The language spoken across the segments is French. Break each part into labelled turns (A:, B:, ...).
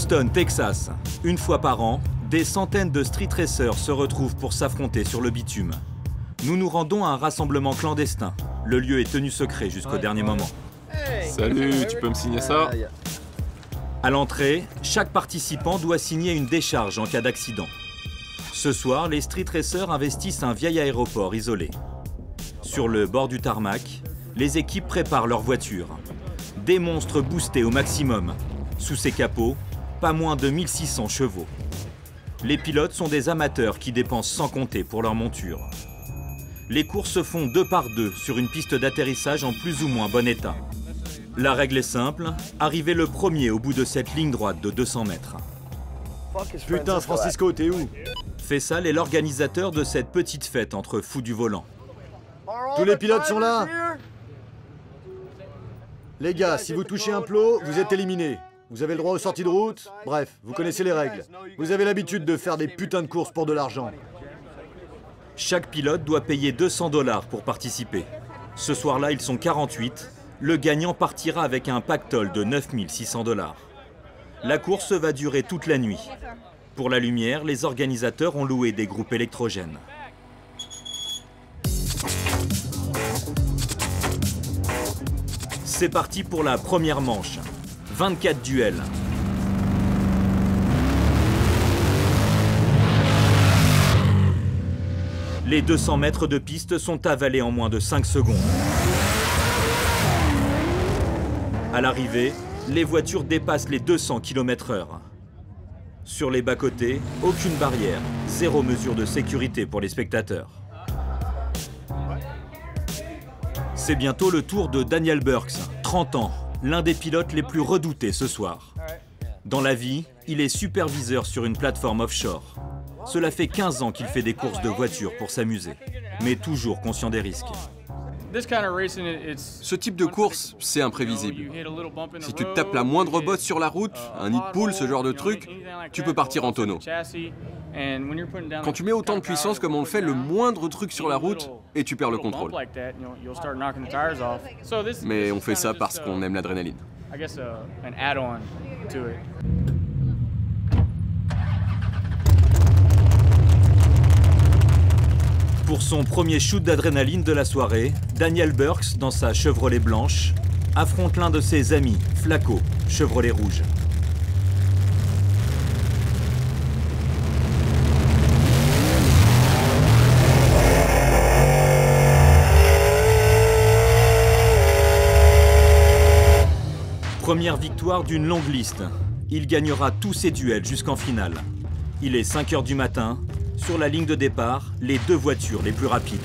A: Houston, Texas. Une fois par an, des centaines de street racers se retrouvent pour s'affronter sur le bitume. Nous nous rendons à un rassemblement clandestin. Le lieu est tenu secret jusqu'au dernier moment.
B: Salut, tu peux me signer ça?
A: À l'entrée, chaque participant doit signer une décharge en cas d'accident. Ce soir, les street racers investissent un vieil aéroport isolé. Sur le bord du tarmac, les équipes préparent leurs voitures. Des monstres boostés au maximum. Sous ces capots, pas moins de 1600 chevaux. Les pilotes sont des amateurs qui dépensent sans compter pour leur monture. Les courses se font 2 par 2 sur une piste d'atterrissage en plus ou moins bon état. La règle est simple, arriver le premier au bout de cette ligne droite de 200 mètres.
C: Putain, Francisco, t'es où?
A: Fessal est l'organisateur de cette petite fête entre fous du volant.
C: Tous les pilotes sont là? Les gars, si vous touchez un plot, vous êtes éliminés. Vous avez le droit aux sorties de route. Bref, vous connaissez les règles. Vous avez l'habitude de faire des putains de courses pour de l'argent.
A: Chaque pilote doit payer 200 $ pour participer. Ce soir-là, ils sont 48. Le gagnant partira avec un pactole de 9 600 $. La course va durer toute la nuit. Pour la lumière, les organisateurs ont loué des groupes électrogènes. C'est parti pour la première manche. 24 duels. Les 200 mètres de piste sont avalés en moins de 5 secondes. À l'arrivée, les voitures dépassent les 200 km/h. Sur les bas-côtés, aucune barrière, 0 mesure de sécurité pour les spectateurs. C'est bientôt le tour de Daniel Burks, 30 ans, l'un des pilotes les plus redoutés ce soir. Dans la vie, il est superviseur sur une plateforme offshore. Cela fait 15 ans qu'il fait des courses de voitures pour s'amuser, mais toujours conscient des risques.
B: Ce type de course, c'est imprévisible. Si tu te tapes la moindre bosse sur la route, un nid de poule, ce genre de truc, tu peux partir en tonneau. Quand tu mets autant de puissance comme on le fait, le moindre truc sur la route, et tu perds le contrôle. Mais on fait ça parce qu'on aime l'adrénaline.
A: Pour son premier shoot d'adrénaline de la soirée, Daniel Burks, dans sa Chevrolet blanche, affronte l'un de ses amis, Flaco, Chevrolet rouge. Première victoire d'une longue liste. Il gagnera tous ses duels jusqu'en finale. Il est 5 h du matin. Sur la ligne de départ, les 2 voitures les plus rapides.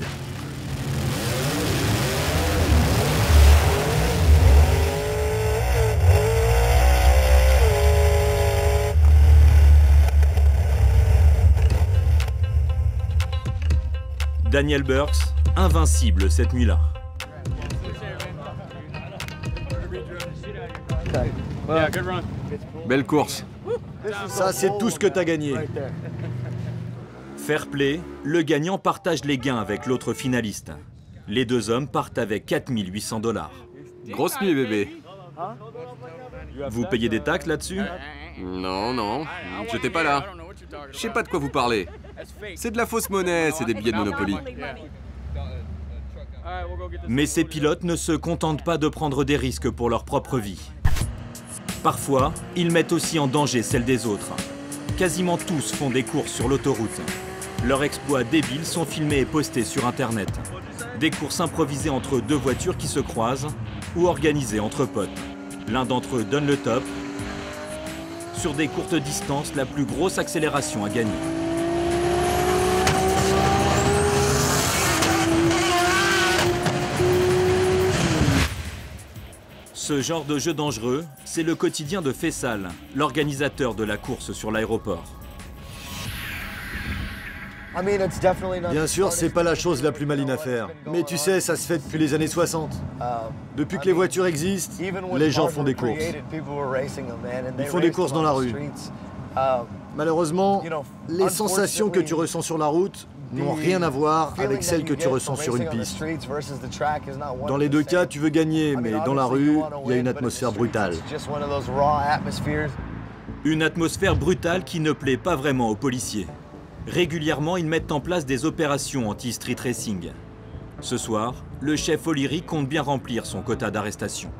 A: Daniel Burks, invincible cette nuit-là.
B: Belle course.
C: Ça, c'est tout ce que t'as gagné.
A: Fair play, le gagnant partage les gains avec l'autre finaliste. Les 2 hommes partent avec 4 800 $.
B: Grosse nuit, bébé.
A: Vous payez des taxes là-dessus?
B: Non, non, j'étais pas là. Je sais pas de quoi vous parlez. C'est de la fausse monnaie, c'est des billets de Monopoly.
A: Mais ces pilotes ne se contentent pas de prendre des risques pour leur propre vie. Parfois, ils mettent aussi en danger celle des autres. Quasiment tous font des courses sur l'autoroute. Leurs exploits débiles sont filmés et postés sur Internet. Des courses improvisées entre 2 voitures qui se croisent ou organisées entre potes. L'un d'entre eux donne le top. Sur des courtes distances, la plus grosse accélération à gagner. Ce genre de jeu dangereux, c'est le quotidien de Fessal, l'organisateur de la course sur l'aéroport.
C: Bien sûr, c'est pas la chose la plus maligne à faire. Mais tu sais, ça se fait depuis les années 60. Depuis que les voitures existent, les gens font des courses. Ils font des courses dans la rue. Malheureusement, les sensations que tu ressens sur la route n'ont rien à voir avec celles que tu ressens sur une piste. Dans les 2 cas, tu veux gagner, mais dans la rue, il y a une atmosphère brutale.
A: Une atmosphère brutale qui ne plaît pas vraiment aux policiers. Régulièrement, ils mettent en place des opérations anti-street racing. Ce soir, le chef O'Leary compte bien remplir son quota d'arrestations.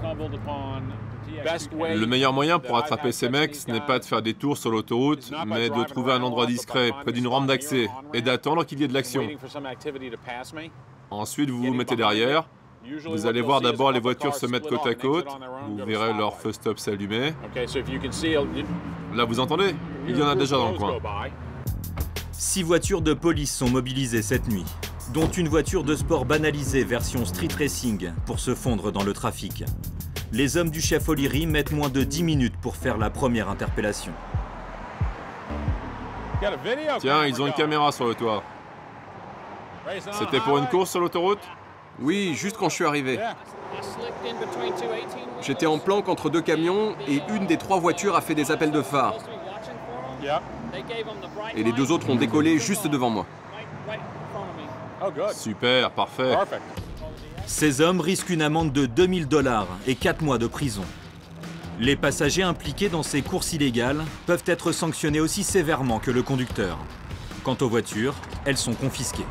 D: Le meilleur moyen pour attraper ces mecs, ce n'est pas de faire des tours sur l'autoroute, mais de trouver un endroit discret, près d'une rampe d'accès, et d'attendre qu'il y ait de l'action. Ensuite, vous vous mettez derrière. Vous allez voir d'abord les voitures se mettre côte à côte. Vous verrez leur feu stop s'allumer. Là, vous entendez? Il y en a déjà dans le coin.
A: 6 voitures de police sont mobilisées cette nuit, dont une voiture de sport banalisée version street racing pour se fondre dans le trafic. Les hommes du chef O'Leary mettent moins de 10 minutes pour faire la première interpellation.
D: Tiens, ils ont une caméra sur le toit. C'était pour une course sur l'autoroute?
B: Oui, juste quand je suis arrivé. J'étais en planque entre 2 camions et une des 3 voitures a fait des appels de phare. Et les 2 autres ont décollé juste devant moi.
D: Super, parfait.
A: Ces hommes risquent une amende de 2000 $ et 4 mois de prison. Les passagers impliqués dans ces courses illégales peuvent être sanctionnés aussi sévèrement que le conducteur. Quant aux voitures, elles sont confisquées.